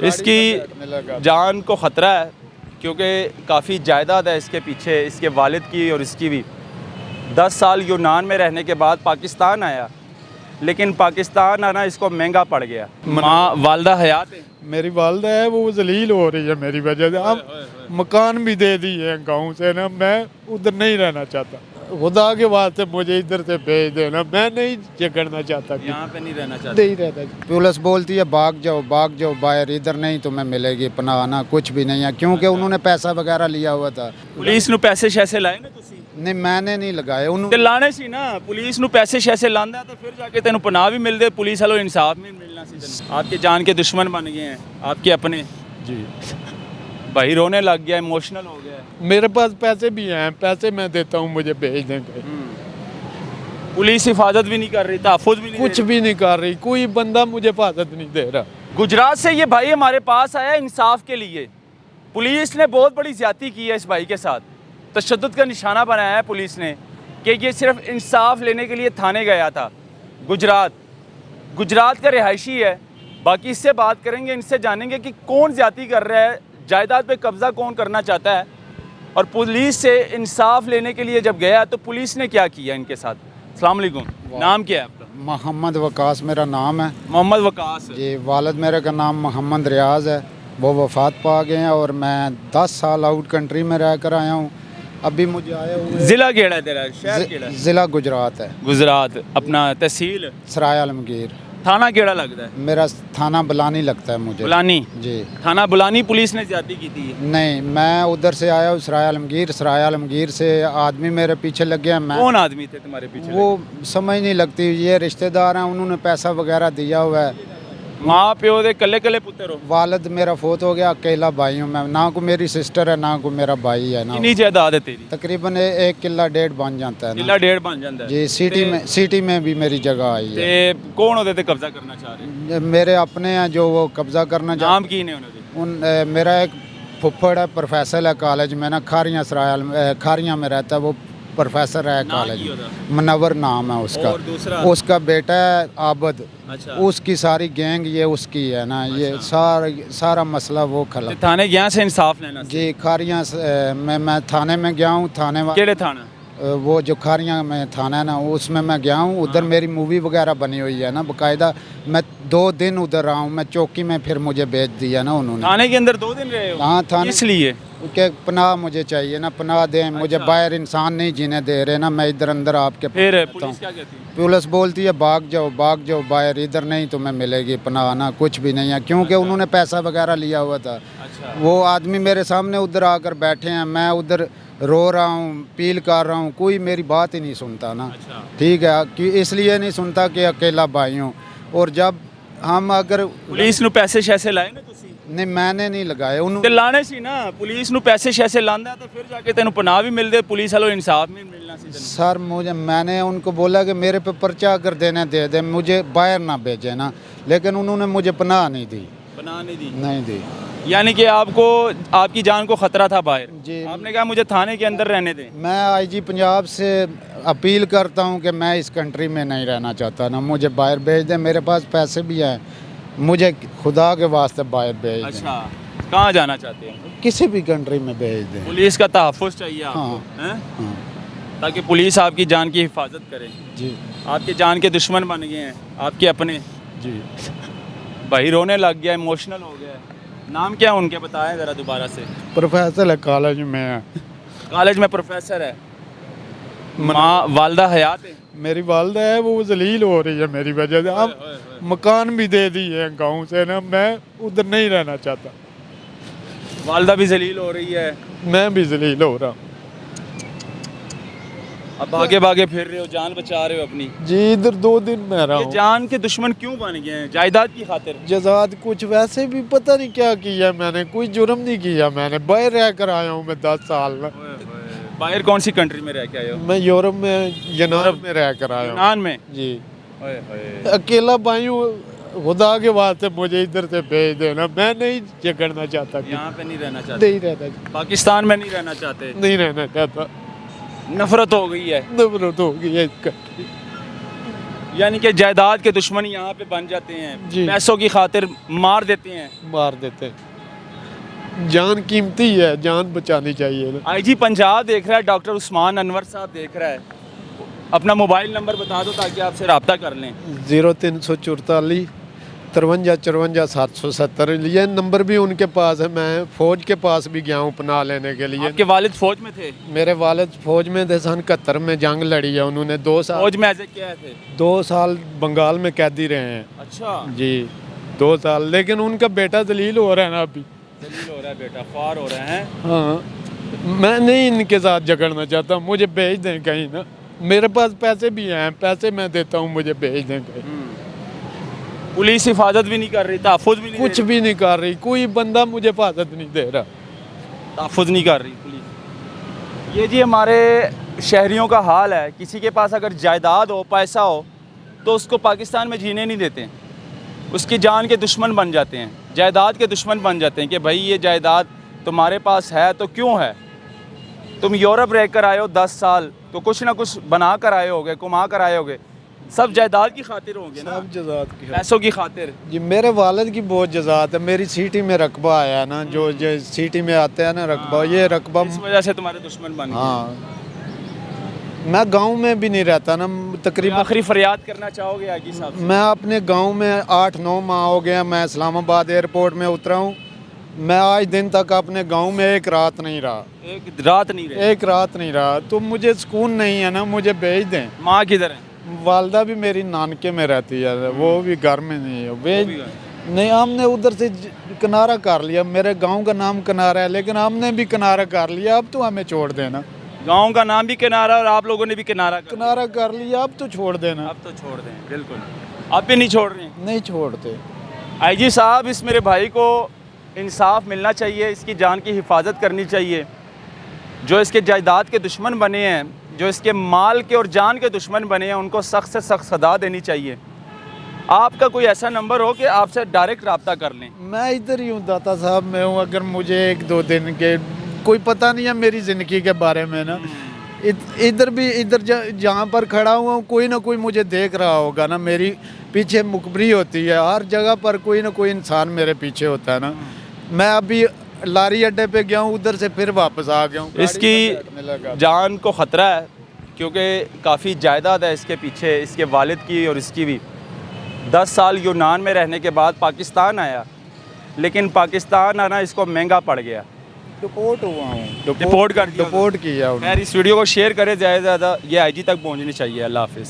इसकी जान को ख़तरा है क्योंकि काफ़ी जायदाद है इसके पीछे, इसके वालिद की और इसकी भी। 10 साल यूनान में रहने के बाद पाकिस्तान आया, लेकिन पाकिस्तान आना इसको महंगा पड़ गया। माँ वालदा हयात है? मेरी वालदा है, वो जलील हो रही है मेरी वजह से। अब मकान भी दे दी है गाँव से ना, मैं उधर नहीं रहना चाहता। खुदा के वास्ते मुझे इधर से भेज देना, मैं नहीं झगड़ना चाहता, यहाँ पे नहीं रहना चाहता। नहीं रहता। पुलिस बोलती है भाग जाओ बाहर, इधर नहीं तुम्हें मिलेगी पनाह, ना कुछ भी नहीं है, क्योंकि उन्होंने पैसा वगैरह लिया हुआ था। पुलिस ਨੂੰ ਪੈਸੇ ਸ਼ੈਸੇ ਲਾਏ ਨੇ ਤੁਸੀਂ? नहीं मैंने नहीं लगाए ਤੇ उन्होंने। ਲਾਣੇ ਸੀ ਨਾ, ਪੁਲਿਸ ਨੂੰ ਪੈਸੇ ਸ਼ੈਸੇ ਲਾਂਦਾ ਤਾਂ ਫਿਰ ਜਾ ਕੇ ਤੈਨੂੰ ਪਨਾਹ ਵੀ ਮਿਲਦੇ, ਪੁਲਿਸ ਵਾਲੋ ਇਨਸਾਫ ਵੀ ਮਿਲਣਾ ਸੀ ਤੈਨੂੰ। आपके जान के दुश्मन बन गए हैं आपके अपने जी, भाई, रोने लग गया, इमोशनल हो गया। मेरे पास पैसे भी हैं, पैसे मैं देता हूँ, मुझे भेज देंगे। पुलिस हिफाजत भी नहीं कर रही, तहफ़्फ़ुज़ भी नहीं कुछ भी नहीं कर रही, कोई बंदा मुझे हिफाजत नहीं दे रहा। गुजरात से ये भाई हमारे पास आया इंसाफ के लिए। पुलिस ने बहुत बड़ी ज़्यादती की है इस भाई के साथ, तशद्दुद का निशाना बनाया है पुलिस ने कि ये सिर्फ इंसाफ लेने के लिए थाने गया था। गुजरात का रिहायशी है। बाकी इससे बात करेंगे, इनसे जानेंगे कि कौन ज़्यादती कर रहा है, जायदाद पे कब्ज़ा कौन करना चाहता है, और पुलिस से इंसाफ लेने के लिए जब गया तो पुलिस ने क्या किया इनके साथ। अस्सलाम वालेकुम, नाम क्या है आपका? मोहम्मद वकास मेरा नाम है मोहम्मद वकास। जी। वालिद मेरे का नाम मोहम्मद रियाज है, वो वफ़ात पा गए हैं और मैं 10 साल आउट कंट्री में रह कर आया हूँ। अभी मुझे आया हुआ ज़िला केड़ा है तेरा, शहर केड़ा है? ज़िला गुजरात है, गुजरात। अपना तहसील सराय आलमगीर। थाना केड़ा लगता है? मेरा थाना बुलानी लगता है मुझे। बुलानी? जी। थाना बुलानी पुलिस ने ज्यादती की थी? नहीं, मैं उधर से आया हूँ सराय आलमगीर से आदमी मेरे पीछे लग गया। मैं कौन आदमी थे तुम्हारे पीछे? वो समझ नहीं लगती, ये रिश्तेदार हैं, उन्होंने पैसा वगैरह दिया हुआ है। माँ प्यो दे कल्ले कल्ले पुत्र हो? वालिद मेरा फोत हो गया, अकेला भाई हूँ मैं, ना को मेरी सिस्टर है ना को मेरा भाई है ना। कितनी जायदाद है तेरी? तकरीबन 1 किला 1.5 बन जाता है ना। किला 1.5 बन जाता है जी। सिटी में भी मेरी जगह आई है। ते कौन होते थे कब्जा करना चाह रहे? मेरे अपने हैं जो वो कब्जा करना चाह। नाम की ने उन्होंने? मेरा एक फुफ्फड़ है, प्रोफेसर है कॉलेज में ना, खारियाँ में रहता है, वो प्रोफेसर है कॉलेज में। मुनव्वर नाम है उसका। और दूसरा? उसका बेटा है आबद। अच्छा। उसकी सारी गैंग ये उसकी है ना। ये सारा मसला वो खला। ते थाने गया से इंसाफ लेना से? जी। खारियाँ मैं थाने में गया हूँ। केड़े थाना? वो जो खारियाँ में थाना है ना, उसमें मैं गया हूँ। उधर मेरी मूवी वगैरह बनी हुई है ना बाकायदा। मैं 2 दिन उधर रहा हूँ, मैं चौकी में, फिर मुझे भेज दिया ना उन्होंने। थाने के अंदर 2 दिन रहे हो? हाँ, थाने। इसलिए कि पनाह मुझे चाहिए ना, पनाह दें मुझे। बाहर इंसान नहीं जीने दे रहे ना, मैं इधर अंदर आपके फिर रहता पुलिस हूँ। क्या कहती है? पुलिस बोलती है भाग जाओ बाहर, इधर नहीं तुम्हें मिलेगी पनाह, ना कुछ भी नहीं है, क्योंकि उन्होंने पैसा वगैरह लिया हुआ था। अच्छा। वो आदमी मेरे सामने उधर आकर बैठे हैं, मैं उधर रो रहा हूँ, अपील कर रहा हूँ, कोई मेरी बात ही नहीं सुनता ना। अच्छा। ठीक है, कि इसलिए नहीं सुनता कि अकेला भाई हूँ। और जब हम अगर पुलिस ਨੂੰ ਪੈਸੇ ਸ਼ੈਸੇ ਲਾਏ ਨੇ ਤੁਸੀਂ? नहीं मैंने नहीं लगाए ਤੇ उन्होंने। ਲਾਣੇ ਸੀ ਨਾ, ਪੁਲਿਸ ਨੂੰ ਪੈਸੇ ਸ਼ੈਸੇ ਲਾਂਦਾ ਤਾਂ ਫਿਰ ਜਾ ਕੇ ਤੈਨੂੰ ਪਨਾਹ ਵੀ ਮਿਲਦੇ, ਪੁਲਿਸ ਵਾਲੋ ਇਨਸਾਫ ਵੀ ਮਿਲਣਾ ਸੀ ਤੈਨੂੰ। सर मैंने उनको बोला कि मेरे पे पर्चा अगर देने दे दे, मुझे बाहर ना भेजे ना, लेकिन उन्होंने मुझे पनाह नहीं दी। पनाह नहीं दी? नहीं दी। यानी कि आपको, आपकी जान को खतरा था बाहर? जी। आपने कहा मुझे थाने के अंदर रहने दें। मैं आईजी पंजाब से अपील करता हूँ कि मैं इस कंट्री में नहीं रहना चाहता ना, मुझे बाहर भेज दें। मेरे पास पैसे भी हैं, मुझे खुदा के वास्ते बाहर भेज दें। अच्छा, कहाँ जाना चाहते हैं? किसी भी कंट्री में भेज दें। पुलिस का तहफ़्फ़ुज़ चाहिए आपको? हाँ। हैं? हाँ ताकि पुलिस आपकी जान की हिफाजत करे। जी। आपके जान के दुश्मन बन गए हैं आपके अपने। जी। भाई रोने लग गया, इमोशनल हो गया। नाम क्या है उनके, बताएं ज़रा दोबारा से। प्रोफेसर है कॉलेज में है। कॉलेज में प्रोफेसर है। माँ वालदा हयात है? मेरी वालदा है, वो जलील हो रही है मेरी वजह से। अब मकान भी दे दी है गाँव से ना, मैं उधर नहीं रहना चाहता। वालदा भी जलील हो रही है, मैं भी जलील हो रहा हूँ। अब भागे भागे फिर रहे हो, जान बचा रहे हो अपनी। जी। इधर 2 दिन में रहा ये हूँ। जान के दुश्मन क्यों बन गए हैं? जायदाद की खातिर? जजाद कुछ वैसे भी पता नहीं क्या किया मैंने, कोई जुर्म नहीं किया मैंने। बाहर रह कर आया हूँ मैं 10 साल में। बाहर कौन सी कंट्री में रह के आए हो? मैं यूरोप में, यूनान में रह कर आया हूँ। यूनान में? जी। ओए होए। अकेला भाई हूँ, खुदा के वास्ते मुझे इधर से भेज देना, मैं नहीं झगड़ना चाहता। यहाँ पे नहीं रहना चाहते? नहीं रहता, पाकिस्तान में नहीं रहना चाहते? नहीं रहना चाहता। नफरत हो गई है? नफरत हो गई है इसका। यानी कि जायदाद के दुश्मन यहाँ पे बन जाते हैं, जी। पैसों की खातिर मार देते हैं। मार देते जान कीमती है, जान बचानी चाहिए ना। आईजी पंजाब देख रहा है, डॉक्टर उस्मान अनवर साहब देख रहा है, अपना मोबाइल नंबर बता दो ताकि आपसे रब्ता कर लें। 0344 53 54 770। ये नंबर भी उनके पास है। मैं फ़ौज के पास भी गया हूँ पनाह लेने के लिए। आपके वालिद फौज में थे? मेरे वालिद फ़ौज में थे, सन 71 में जंग लड़ी है उन्होंने। 2 साल फौज में ऐसे क्या थे? 2 साल बंगाल में कैदी रहे हैं अच्छा, जी, 2 साल। लेकिन उनका बेटा जलील हो रहा है ना अभी। दलील हो रहा है, बेटा ख्वार हो रहे हैं। हाँ, मैं नहीं इनके साथ झगड़ना चाहता, मुझे भेज दें कहीं ना। मेरे पास पैसे भी हैं, पैसे मैं देता हूँ, मुझे भेज दें कहीं। पुलिस हिफाजत भी नहीं कर रही, तहफ़्फ़ुज़ भी नहीं कुछ भी नहीं कर रही, कोई बंदा मुझे हिफाजत नहीं दे रहा। तहफ़्फ़ुज़ नहीं कर रही पुलिस। ये जी हमारे शहरियों का हाल है। किसी के पास अगर जायदाद हो, पैसा हो, तो उसको पाकिस्तान में जीने नहीं देते, उसकी जान के दुश्मन बन जाते हैं, जायदाद के दुश्मन बन जाते हैं कि भाई ये जायदाद तुम्हारे पास है तो क्यों है? तुम यूरोप रह कर आए हो 10 साल, तो कुछ ना कुछ बना कर आए होगे, कमा कर आए होगे, सब जायदाद की खातिर होंगे ना, सब जज़ात की पैसों की खातिर। जी। मेरे वालिद की बहुत जज़ात है। मेरी सिटी में रकबा आया ना, जो सिटी में आते हैं ना रकबा, ये रकबा। इस वजह से तुम्हारे दुश्मन बन गए। हाँ, मैं गांव में भी नहीं रहता ना तकरीबन। आखिरी फरियाद करना चाहोगे आगी साहब से? मैं अपने गांव में 8-9 माह हो गया, मैं इस्लामाबाद एयरपोर्ट में उतरा हूँ। मैं आज दिन तक अपने गांव में एक रात नहीं रहा, एक रात नहीं रहे? एक रात नहीं रहा। तो मुझे सुकून नहीं है ना, मुझे भेज दें। माँ किधर है? वालदा भी मेरी नानके में रहती है, वो भी घर में नहीं है। भेज नहीं, हमने उधर से किनारा कर लिया। मेरे गांव का नाम किनारा है, लेकिन हमने भी किनारा कर लिया। अब तो हमें छोड़ देना। गांव का नाम भी किनारा और आप लोगों ने भी किनारा कर लिया, अब तो छोड़ देना। अब तो छोड़ दें, बिल्कुल। आप भी नहीं छोड़ रहे? नहीं छोड़ते। आईजी साहब, इस मेरे भाई को इंसाफ मिलना चाहिए, इसकी जान की हिफाजत करनी चाहिए। जो इसके जायदाद के दुश्मन बने हैं, जो इसके माल के और जान के दुश्मन बने हैं, उनको सख्त से सख्त सज़ा देनी चाहिए। आपका कोई ऐसा नंबर हो कि आपसे डायरेक्ट रब्ता कर लें? मैं इधर ही हूँ, दाता साहब में हूँ। अगर मुझे 1-2 दिन के कोई पता नहीं है मेरी ज़िंदगी के बारे में ना, इधर भी जहाँ पर खड़ा हुआ हूँ, कोई ना कोई मुझे देख रहा होगा ना। मेरी पीछे मुखबरी होती है, हर जगह पर कोई ना कोई इंसान मेरे पीछे होता है ना। मैं अभी लारी अड्डे पे गया हूँ, उधर से फिर वापस आ गया हूँ। इसकी जान को ख़तरा है क्योंकि काफ़ी जायदाद है इसके पीछे, इसके वालिद की और इसकी भी। 10 साल यूनान में रहने के बाद पाकिस्तान आया, लेकिन पाकिस्तान आना इसको महंगा पड़ गया। डिपोर्ट हुआ हूँ, डिपोर्ट कर दिया, डिपोर्ट किया। खैर, इस वीडियो को शेयर करें ज़्यादा से ज़्यादा, ये आईजी तक पहुँचनी चाहिए। अल्लाह हाफिज़।